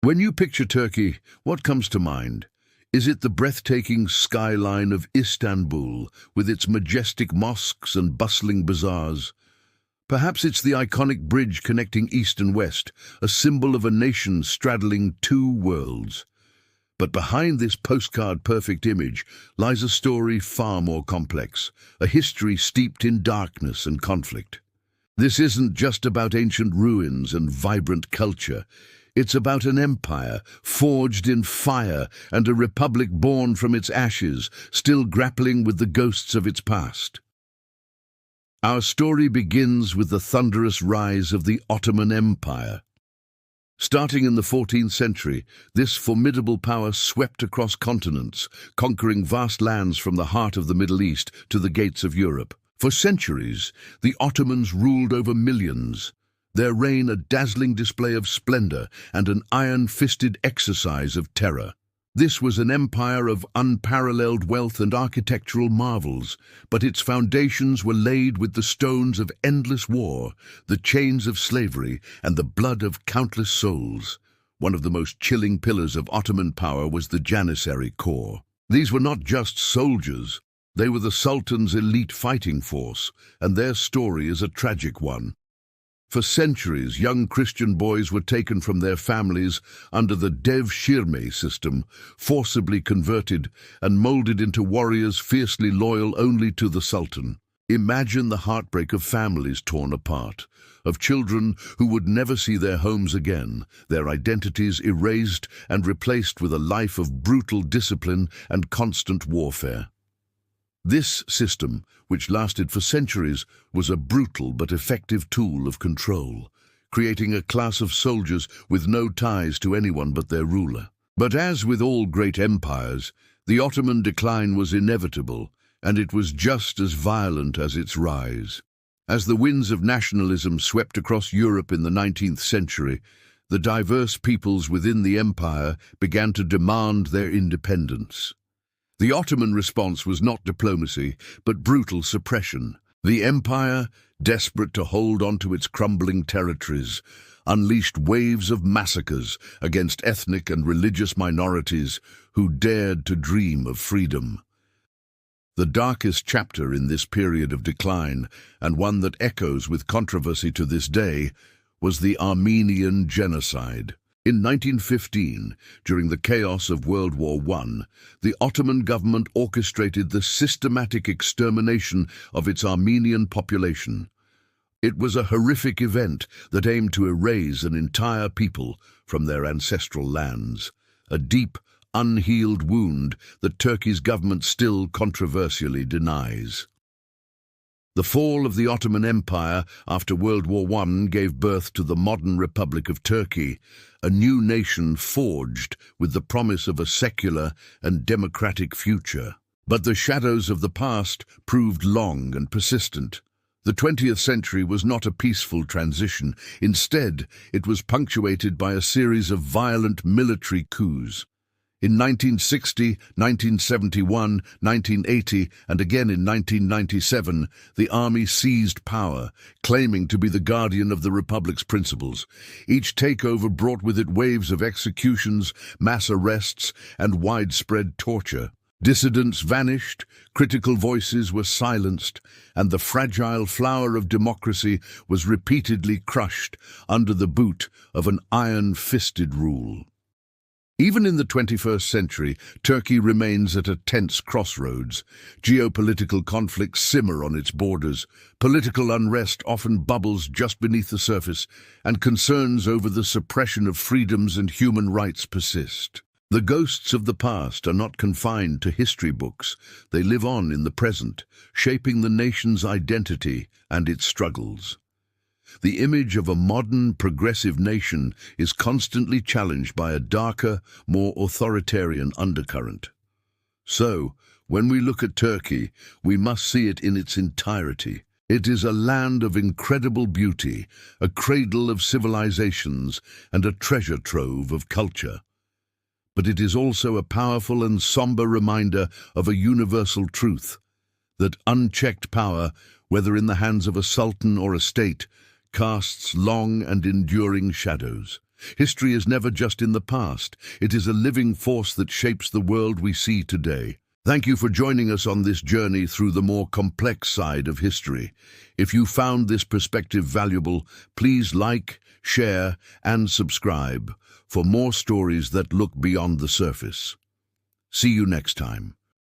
When you picture Turkey, what comes to mind? Is it the breathtaking skyline of Istanbul, with its majestic mosques and bustling bazaars? Perhaps it's the iconic bridge connecting East and West, a symbol of a nation straddling two worlds. But behind this postcard-perfect image lies a story far more complex, a history steeped in darkness and conflict. This isn't just about ancient ruins and vibrant culture. It's about an empire forged in fire and a republic born from its ashes, still grappling with the ghosts of its past. Our story begins with the thunderous rise of the Ottoman Empire. Starting in the 14th century, this formidable power swept across continents, conquering vast lands from the heart of the Middle East to the gates of Europe. For centuries, the Ottomans ruled over millions, their reign a dazzling display of splendor and an iron-fisted exercise of terror. This was an empire of unparalleled wealth and architectural marvels, but its foundations were laid with the stones of endless war, the chains of slavery, and the blood of countless souls. One of the most chilling pillars of Ottoman power was the Janissary Corps. These were not just soldiers, they were the Sultan's elite fighting force, and their story is a tragic one. For centuries, young Christian boys were taken from their families under the devshirme system, forcibly converted and molded into warriors fiercely loyal only to the Sultan. Imagine the heartbreak of families torn apart, of children who would never see their homes again, their identities erased and replaced with a life of brutal discipline and constant warfare. This system, which lasted for centuries, was a brutal but effective tool of control, creating a class of soldiers with no ties to anyone but their ruler. But as with all great empires, the Ottoman decline was inevitable, and it was just as violent as its rise. As the winds of nationalism swept across Europe in the 19th century, the diverse peoples within the empire began to demand their independence. The Ottoman response was not diplomacy, but brutal suppression. The empire, desperate to hold on to its crumbling territories, unleashed waves of massacres against ethnic and religious minorities who dared to dream of freedom. The darkest chapter in this period of decline, and one that echoes with controversy to this day, was the Armenian Genocide. In 1915, during the chaos of World War I, the Ottoman government orchestrated the systematic extermination of its Armenian population. It was a horrific event that aimed to erase an entire people from their ancestral lands, a deep, unhealed wound that Turkey's government still controversially denies. The fall of the Ottoman Empire after World War I gave birth to the modern Republic of Turkey, a new nation forged with the promise of a secular and democratic future. But the shadows of the past proved long and persistent. The 20th century was not a peaceful transition. Instead, it was punctuated by a series of violent military coups. In 1960, 1971, 1980, and again in 1997, the army seized power, claiming to be the guardian of the Republic's principles. Each takeover brought with it waves of executions, mass arrests, and widespread torture. Dissidents vanished, critical voices were silenced, and the fragile flower of democracy was repeatedly crushed under the boot of an iron-fisted rule. Even in the 21st century, Turkey remains at a tense crossroads. Geopolitical conflicts simmer on its borders, political unrest often bubbles just beneath the surface, and concerns over the suppression of freedoms and human rights persist. The ghosts of the past are not confined to history books. They live on in the present, shaping the nation's identity and its struggles. The image of a modern, progressive nation is constantly challenged by a darker, more authoritarian undercurrent. So, when we look at Turkey, we must see it in its entirety. It is a land of incredible beauty, a cradle of civilizations, and a treasure trove of culture. But it is also a powerful and somber reminder of a universal truth, that unchecked power, whether in the hands of a sultan or a state, casts long and enduring shadows. History is never just in the past. It is a living force that shapes the world we see today. Thank you for joining us on this journey through the more complex side of history. If you found this perspective valuable, please like, share, and subscribe for more stories that look beyond the surface. See you next time.